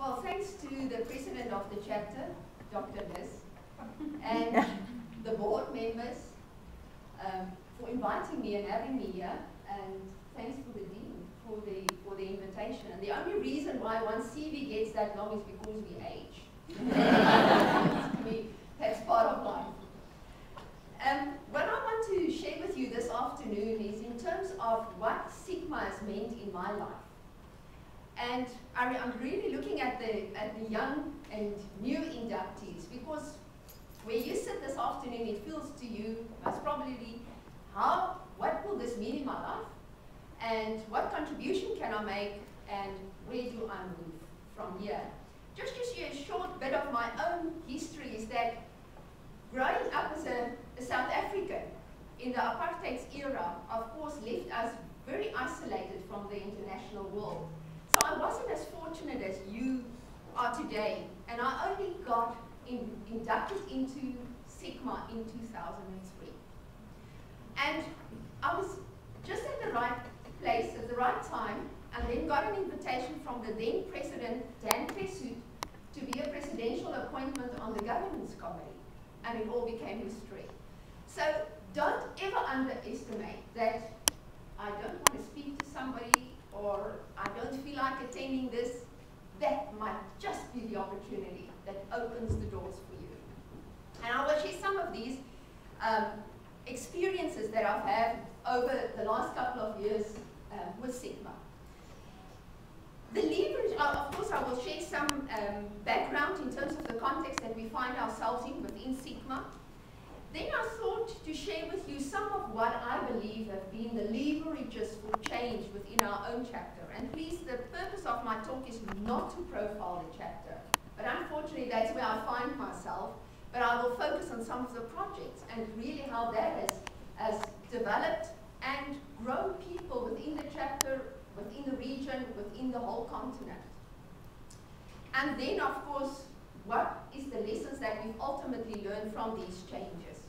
Well, thanks to the president of the chapter, Dr. Liz, and the board members for inviting me and having me here, and thanks for the dean for the invitation. And the only reason why one CV gets that long is because we age. That's part of life. What I want to share with you this afternoon is in terms of what Sigma has meant in my life. And I'm really looking at the young and new inductees, because where you sit this afternoon, it feels to you most probably, what will this mean in my life? And what contribution can I make? And where do I move from here? Just to share a short bit of my own history is that growing up as a South African in the apartheid era, of course, left us very isolated from the international world. So I wasn't as fortunate as you are today, and I only got inducted into Sigma in 2003. And I was just at the right place at the right time, and then got an invitation from the then President, Dan Pesut, to be a presidential appointment on the governance committee, and it all became history. So don't ever underestimate that I don't want to speak to somebody, or I don't feel like attending this. That might just be the opportunity that opens the doors for you. And I will share some of these experiences that I've had over the last couple of years with Sigma. The leverage, of course, I will share some background in terms of the context that we find ourselves in within Sigma. Then I thought to share with you some of what I believe have been the leverages for change within our own chapter. And please, the purpose of my talk is not to profile the chapter, but unfortunately that's where I find myself. But I will focus on some of the projects and really how that has developed and grown people within the chapter, within the region, within the whole continent. And then, of course, what is the lessons that we've ultimately learned from these changes?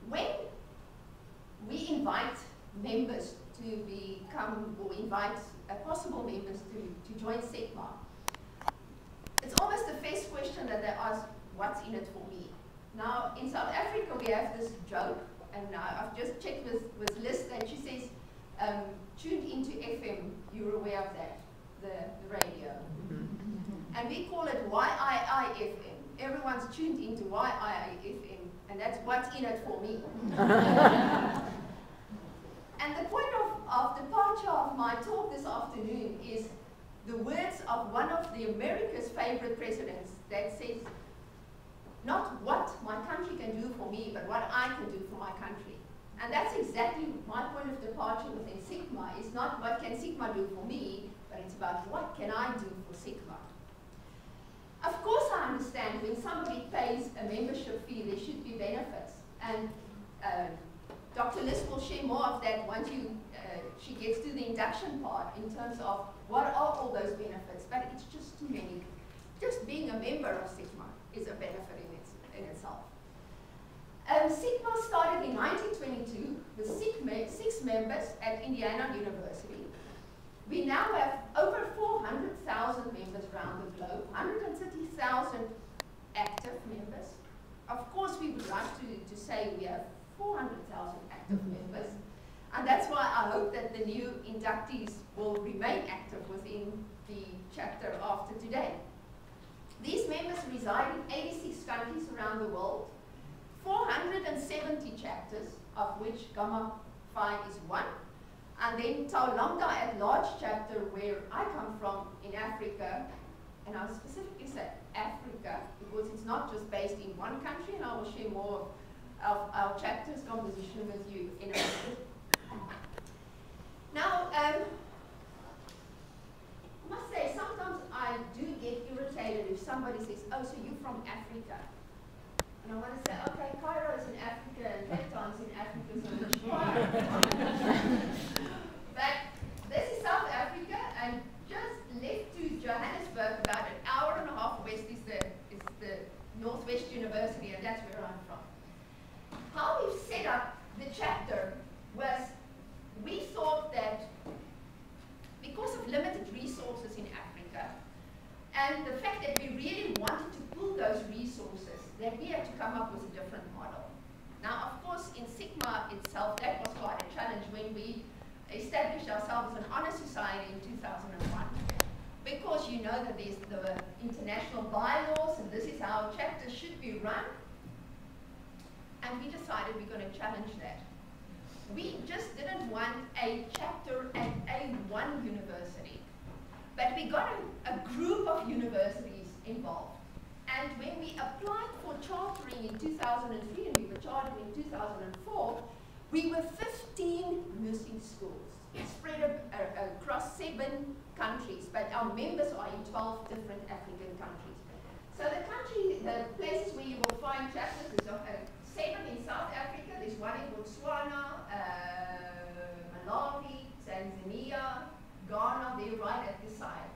When we invite members to become, or invite possible members to join Sigma, it's almost the first question that they ask, what's in it for me? Now, in South Africa, we have this joke, and I've just checked with Liz, that she says, tuned into FM, you're aware of that, the radio. And we call it YII-FM. Everyone's tuned into YII-FM, and that's what's in it for me. And the point of departure of my talk this afternoon is the words of one of the America's favorite presidents that says, not what my country can do for me, but what I can do for my country. And that's exactly my point of departure within Sigma. It's not what can Sigma do for me, but it's about what can I do for Sigma. Of course I understand when somebody pays a membership fee, there should be benefits. And Dr. Liz will share more of that once she gets to the induction part in terms of what are all those benefits, but it's just too many. Just being a member of Sigma is a benefit in itself. Sigma started in 1922 with six members at Indiana University. We now have over 400,000 members around the globe, 130,000 active members. Of course, we would like to say we have 400,000 active members, and that's why I hope that the new inductees will remain active within the chapter after today. These members reside in 86 countries around the world, 470 chapters, of which Gamma Phi is one, and then Taulanga at large chapter, where I come from in Africa, and I specifically say Africa because it's not just based in one country, and I will share more of our chapter's composition with you in a minute. Now, I must say, sometimes I do get irritated if somebody says, oh, so you're from Africa. And I want to say, okay, Cairo is in Africa, and Cape Town is in Africa, so which part? But this is South Africa, and just left to Johannesburg, about an hour and a half west is the Northwest University, and that's where I'm from. How we've set up the chapter was, we thought that because of limited come up with a different model. Now, of course, in Sigma itself, that was quite a challenge when we established ourselves as an honor society in 2001. Because you know that there's the international bylaws, and this is how chapters should be run. And we decided we're going to challenge that. We just didn't want a chapter at A1 university, but we got a group of universities involved. And when we applied for chartering in 2003, and we were chartered in 2004, we were 15 nursing schools spread across 7 countries, but our members are in 12 different African countries. So the places where you will find chapters is 7 in South Africa. There's one in Botswana, Malawi, Tanzania, Ghana, they're right at the side.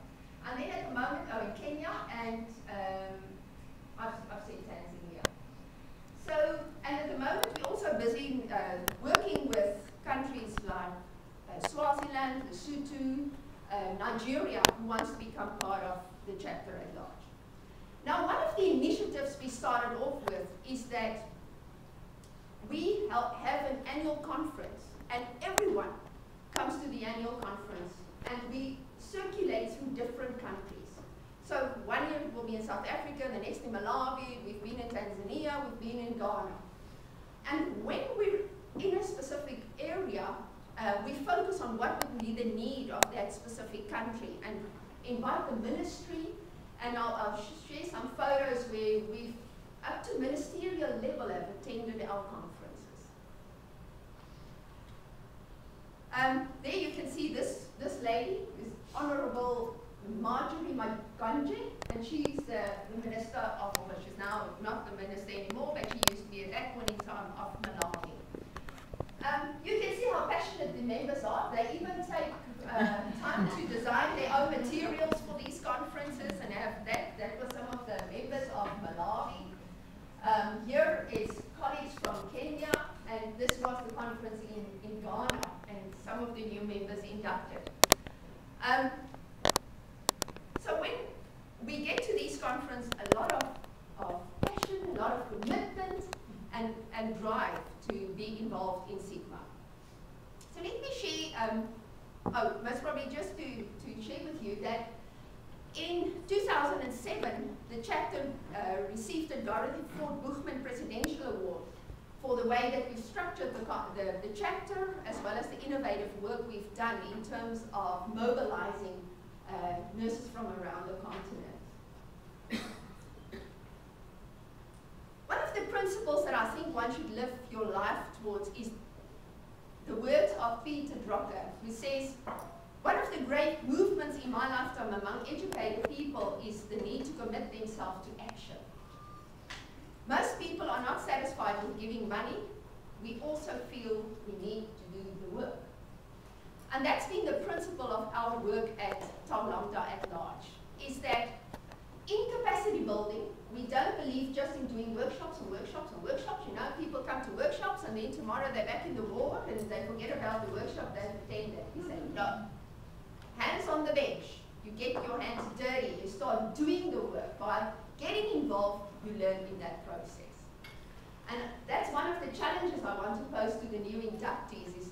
And then at the moment, in Kenya, and I've said Tanzania. So, and at the moment, we're also busy working with countries like Swaziland, Lesotho, Nigeria, who wants to become part of the chapter at large. Now, one of the initiatives we started off with is that we have an annual conference, and everyone comes to the annual conference, and we circulate through different countries. So 1 year it will be in South Africa, the next in Malawi, we've been in Tanzania, we've been in Ghana. And when we're in a specific area, we focus on what would be the need of that specific country and invite the ministry, and I'll share some photos where we've, up to ministerial level, have attended our conferences. There you can see this lady, is Honorable Marjorie Magonje, and she's the minister of, well, she's now not the minister anymore, but she used to be at that point in time of Malawi. You can see how passionate the members are. They even take time to design their own materials for these conferences, and have that was some of the members of Malawi. Here is colleagues from Kenya, and this was the conference in Ghana, and some of the new members inducted. So when we get to these conferences, a lot of passion, a lot of commitment, and drive to be involved in Sigma. So let me share, most probably just to share with you that in 2007, the chapter received a Dorothy Ford Buchman Presidential Award for the way that we've structured the chapter, as well as the innovative work we've done in terms of mobilizing nurses from around the continent. One of the principles that I think one should live your life towards is the words of Peter Drucker, who says, one of the great movements in my lifetime among educated people is the need to commit themselves to action. Most people are not satisfied with giving money. We also feel we need to do the work. And that's been the principle of our work at Taulanda at large, is that in capacity building, we don't believe just in doing workshops and workshops and workshops. You know, people come to workshops and then tomorrow they're back in the ward and they forget about the workshop they've attended. We say, no. Hands on the bench. You get your hands dirty. You start doing the work. By getting involved, you learn in that process. And that's one of the challenges I want to pose to the new inductees is,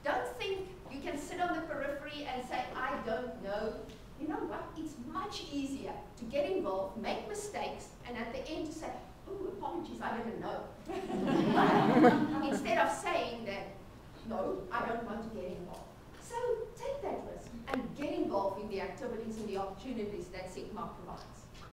don't think you can sit on the periphery and say, I don't know. You know what? It's much easier to get involved, make mistakes, and at the end to say, oh, apologies, I didn't know. Instead of saying that, no, I don't want to get involved. So take that risk and get involved in the activities and the opportunities that Sigma provides.